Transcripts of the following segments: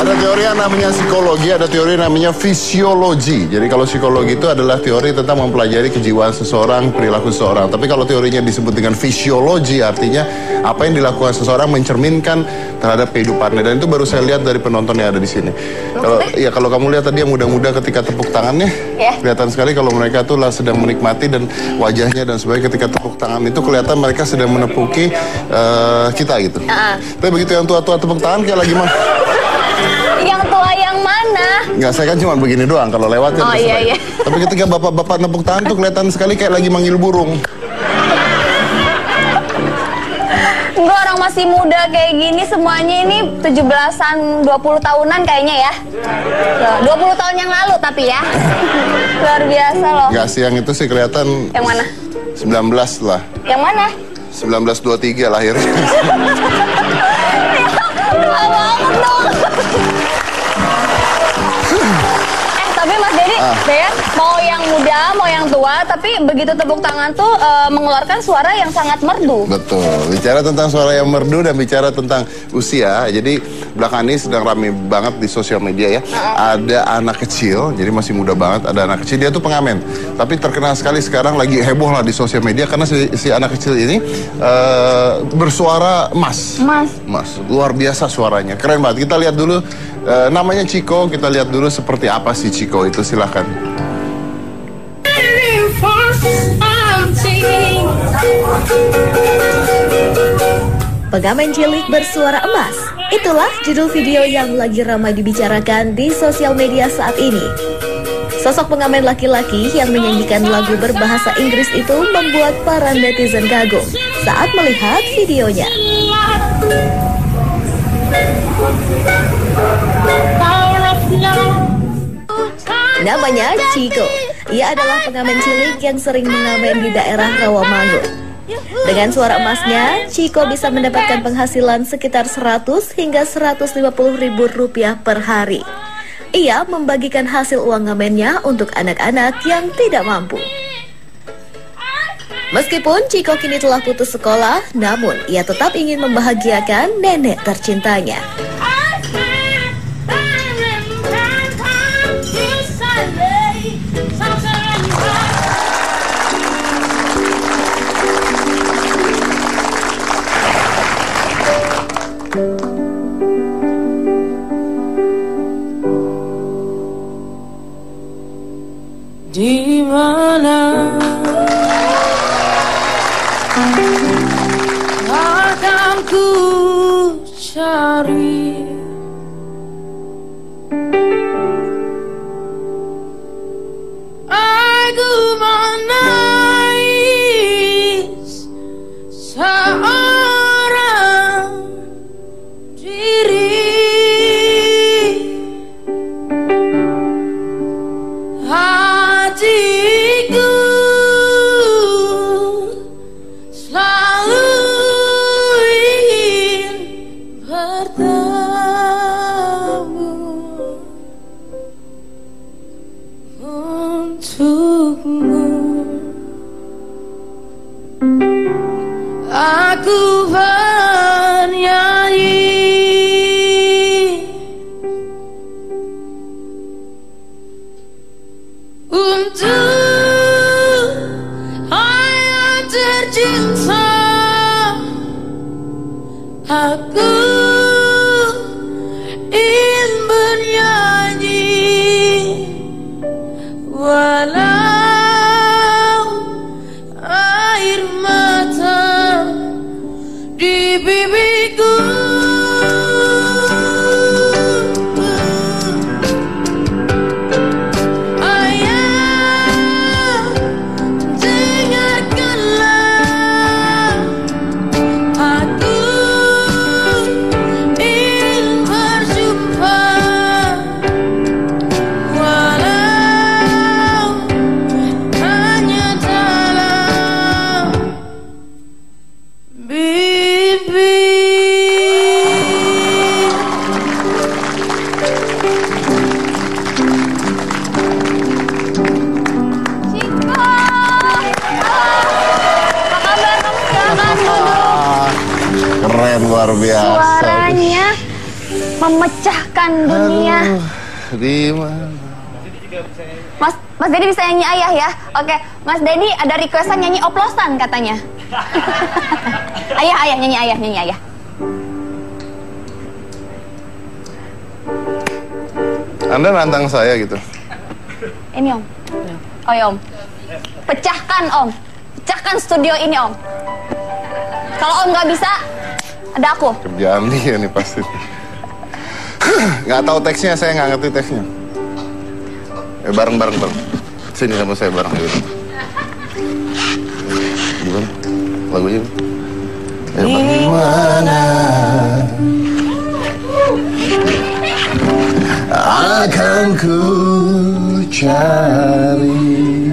Ada teori yang namanya psikologi, ada teori yang namanya fisiologi. Jadi kalau psikologi itu adalah teori tentang mempelajari kejiwaan seseorang, perilaku seseorang. Tapi kalau teorinya disebut dengan fisiologi, artinya apa yang dilakukan seseorang mencerminkan terhadap kehidupannya. Dan itu baru saya lihat dari penonton yang ada di sini. Kalau kamu lihat tadi yang muda-muda ketika tepuk tangannya, kelihatan sekali kalau mereka tuh sedang menikmati dan wajahnya dan sebagainya ketika tepuk tangan itu kelihatan mereka sedang menepuki kita gitu. Tapi begitu yang tua-tua tepuk tangan kayak lagi mana? Yang tua yang mana? Enggak, saya kan cuma begini doang kalau lewat ya. Iya. Tapi ketika bapak-bapak nepuk tangan tuh kelihatan sekali kayak lagi manggil burung. Enggak, orang masih muda kayak gini semuanya ini 17-an, 20 tahunan kayaknya ya. 20 tahun yang lalu tapi ya. Luar biasa loh. Enggak sih, yang itu sih kelihatan. Yang mana? 19 lah. Yang mana? 1923 lahirnya. Tua banget dong. Tapi Mas Dedi, mau yang muda, mau yang tua, tapi begitu tepuk tangan tuh mengeluarkan suara yang sangat merdu. Betul, bicara tentang suara yang merdu dan bicara tentang usia. Jadi belakangan ini sedang rame banget di sosial media ya. Ada anak kecil, jadi masih muda banget, ada anak kecil, dia tuh pengamen. Tapi terkenal sekali sekarang, lagi heboh lah di sosial media karena si anak kecil ini bersuara emas. Mas, luar biasa suaranya, keren banget. Kita lihat dulu, namanya Chico, kita lihat dulu seperti apa sih Chico itu, silahkan. Pengamen cilik bersuara emas. Itulah judul video yang lagi ramai dibicarakan di sosial media saat ini. Sosok pengamen laki-laki yang menyanyikan lagu berbahasa Inggris itu membuat para netizen kagum saat melihat videonya. Namanya Chico. Ia adalah pengamen cilik yang sering mengamen di daerah Rawamangun. Dengan suara emasnya, Chico bisa mendapatkan penghasilan sekitar 100 hingga 150 ribu rupiah per hari. Ia membagikan hasil uang ngamennya untuk anak-anak yang tidak mampu. Meskipun Chico kini telah putus sekolah, namun ia tetap ingin membahagiakan nenek tercintanya. Di mana akan ku cari aku menangis seorang diri. Hatiku selalu ingin bertemu untukmu. Aku bernyanyi untuk hanya tercinta. Aku ingin bernyanyi walau air mata di pipiku. Keren, luar biasa. Suaranya memecahkan dunia. Di mana? Mas Dedi bisa nyanyi ayah ya? Oke, Mas Dedi ada requestan nyanyi oplosan katanya. Ayah, nyanyi ayah. Anda nantang saya gitu. Ini Om. Oh ya Om. Pecahkan Om. Pecahkan studio ini Om. Kalau Om nggak bisa, ada aku. Kerjaan dia nih pasti. Nggak tahu teksnya, saya nggak ngerti teksnya. Bareng. Sini sama saya bareng gitu. Gimana? Lagunya? Di mana akan ku cari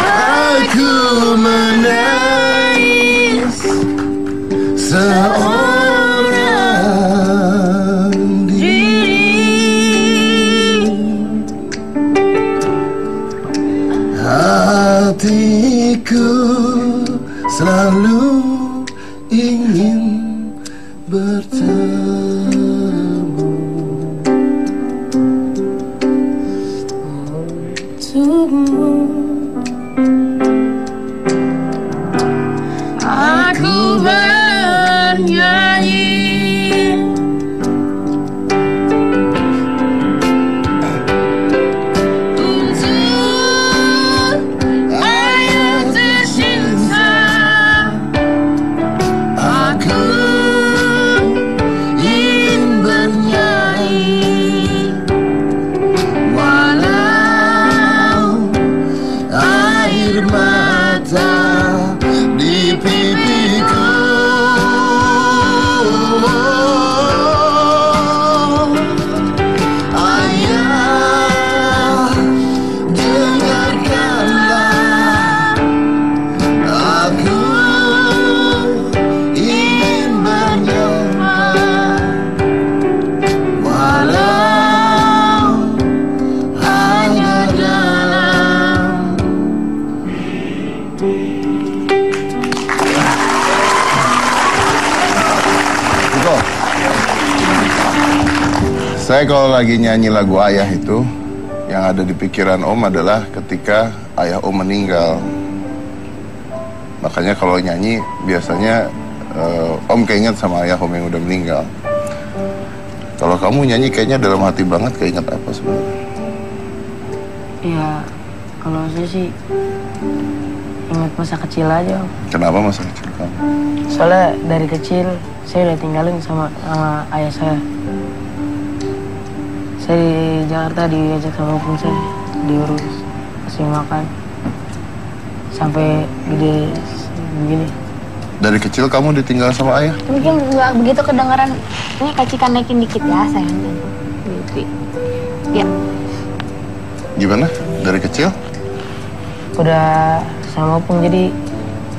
aku menangis seorang diri, hatiku selalu ingin bertemu. Aku bernyanyi untuk ayah tercinta. Aku ingin bernyanyi walau air mata di pipiku. Ayah, dengarkanlah aku ingin bernyanyi walau hanya dalam. Iko, saya kalau lagi nyanyi lagu ayah itu, yang ada di pikiran Om adalah ketika ayah Om meninggal. Makanya kalau nyanyi biasanya Om keinget sama ayah Om yang udah meninggal. Kalau kamu nyanyi kayaknya dalam hati banget, keinget apa sebenarnya? Ya, kalau saya sih ingat masa kecil aja Om. Kenapa masa kecil kamu? Soalnya dari kecil saya udah tinggalin sama ayah saya. Saya di Jakarta diajak sama opung saya, diurus, kasih makan, sampai gede begini. Dari kecil kamu ditinggal sama ayah? Mungkin nggak begitu kedengeran. Ini kacikan naikin dikit ya sayang. Ya. Gimana? Dari kecil? Udah sama opung jadi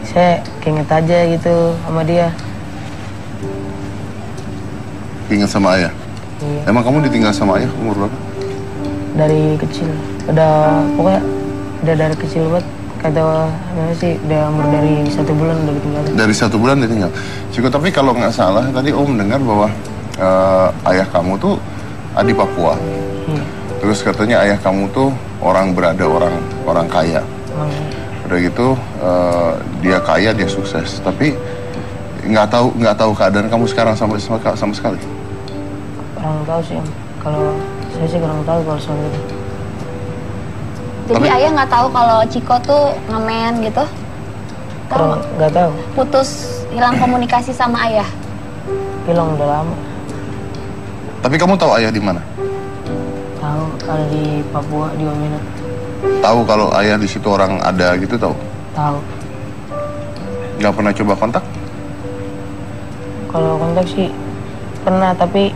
saya keinget aja gitu sama dia. Ingat sama ayah? Iya. Emang kamu ditinggal sama ayah umur berapa? Dari kecil, pokoknya udah dari kecil banget. Kata mana sih udah umur dari 1 bulan udah ditinggal. Dari 1 bulan ditinggal. Cukup, tapi kalau nggak salah tadi Om dengar bahwa ayah kamu tuh di Papua. Terus katanya ayah kamu tuh orang berada, orang kaya. Udah gitu dia kaya, dia sukses. Tapi nggak tahu keadaan kamu sekarang sama sekali. Kurang tahu sih Om. Kalau saya sih kurang tahu kalau soal itu. Jadi ayah nggak tahu kalau Ciko tuh ngemen gitu? Kurang nggak tahu. Putus, hilang komunikasi sama ayah? Hilang udah lama. Tapi kamu tahu ayah di mana? Tahu ada di Papua, di Wamena. Tahu kalau ayah di situ orang ada gitu, tahu? Tahu. Nggak pernah coba kontak? Kalau kontak sih pernah, tapi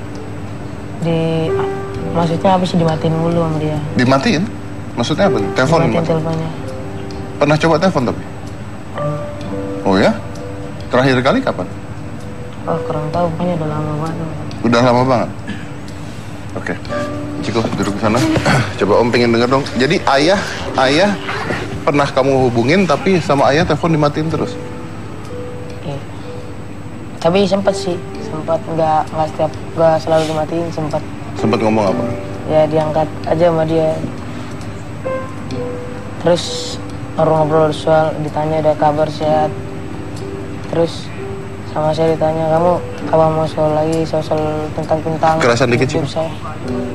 maksudnya apa sih, dimatiin mulu sama dia. Dimatiin? Maksudnya apa? Telepon? Dimatiin teleponnya. Pernah coba telepon tapi? Oh ya? Terakhir kali kapan? Oh kurang tahu, pokoknya udah lama banget. Udah lama banget? Oke. Ciko, duduk ke sana. Coba Om pengen denger dong. Jadi ayah pernah kamu hubungin tapi sama ayah telepon dimatiin terus? Iya. Tapi sempat sih, nggak selalu dimatiin, sempat. Sempat ngomong apa? Ya diangkat aja sama dia. Terus ngobrol soal, ditanya ada kabar sehat. Terus sama saya ditanya, kamu apa mau soal lagi, soal tentang Kerasan dikit sih. saya.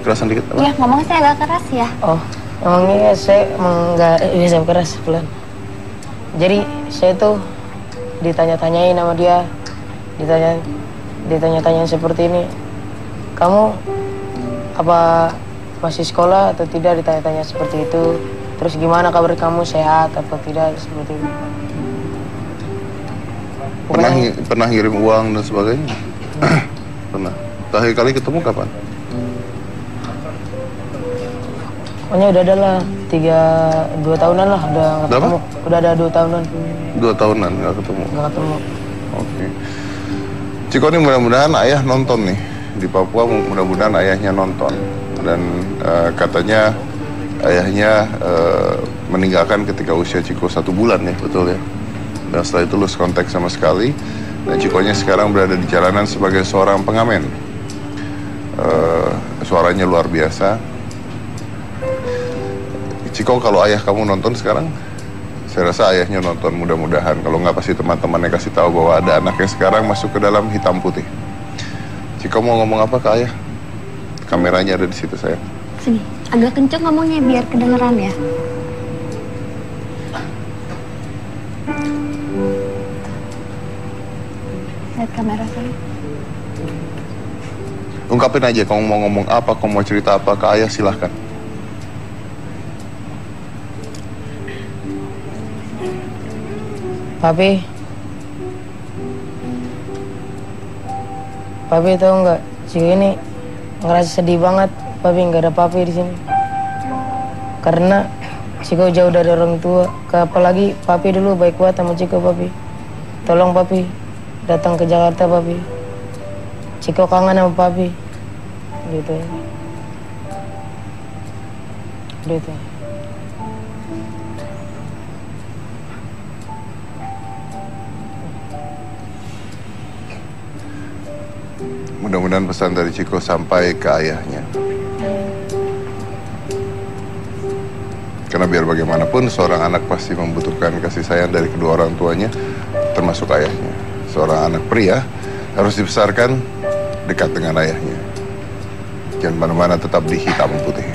Kerasan dikit apa? Ya ngomong saya agak keras ya. Oh, emangnya saya nggak bisa keras pelan. Jadi saya tuh ditanya-tanyain sama dia, ditanya-tanyain seperti ini. Kamu apa masih sekolah atau tidak, ditanya-tanya seperti itu. Terus gimana kabar kamu, sehat atau tidak, seperti itu. Pernah ngirim uang dan sebagainya? Pernah. Terakhir kali ketemu kapan? Pokoknya udah ada lah, 2 tahunan lah udah nggak Berapa? ketemu. Udah ada 2 tahunan. 2 tahunan nggak ketemu. Nggak ketemu. Oke. Ciko ini mudah-mudahan ayah nonton nih. Di Papua mudah-mudahan ayahnya nonton. Dan katanya ayahnya meninggalkan ketika usia Ciko 1 bulan ya, betul ya? Dan setelah itu lose kontak sama sekali. Dan Cikonya sekarang berada di jalanan sebagai seorang pengamen. Suaranya luar biasa. Ciko, kalau ayah kamu nonton sekarang, saya rasa ayahnya nonton, mudah-mudahan. Kalau nggak, pasti teman-temannya kasih tahu bahwa ada anaknya sekarang masuk ke dalam hitam putih. Ciko mau ngomong apa ke ayah? Kameranya ada di situ, sayang. Sini, agak kenceng ngomongnya biar kedengeran ya. Lihat kamera saya. Ungkapin aja, kamu mau ngomong apa, kamu mau cerita apa ke ayah, silahkan. Papi tahu nggak, Ciko ini ngerasa sedih banget. Papi nggak ada papi di sini. Karena Ciko jauh dari orang tua. Apalagi papi dulu baik banget sama Ciko, papi. Tolong papi datang ke Jakarta, papi. Ciko kangen sama papi. Gitu ya. Gitu. Mudah-mudahan pesan dari Ciko sampai ke ayahnya. Karena biar bagaimanapun seorang anak pasti membutuhkan kasih sayang dari kedua orang tuanya, termasuk ayahnya. Seorang anak pria harus dibesarkan dekat dengan ayahnya. Jangan mana-mana, tetap di hitam putih.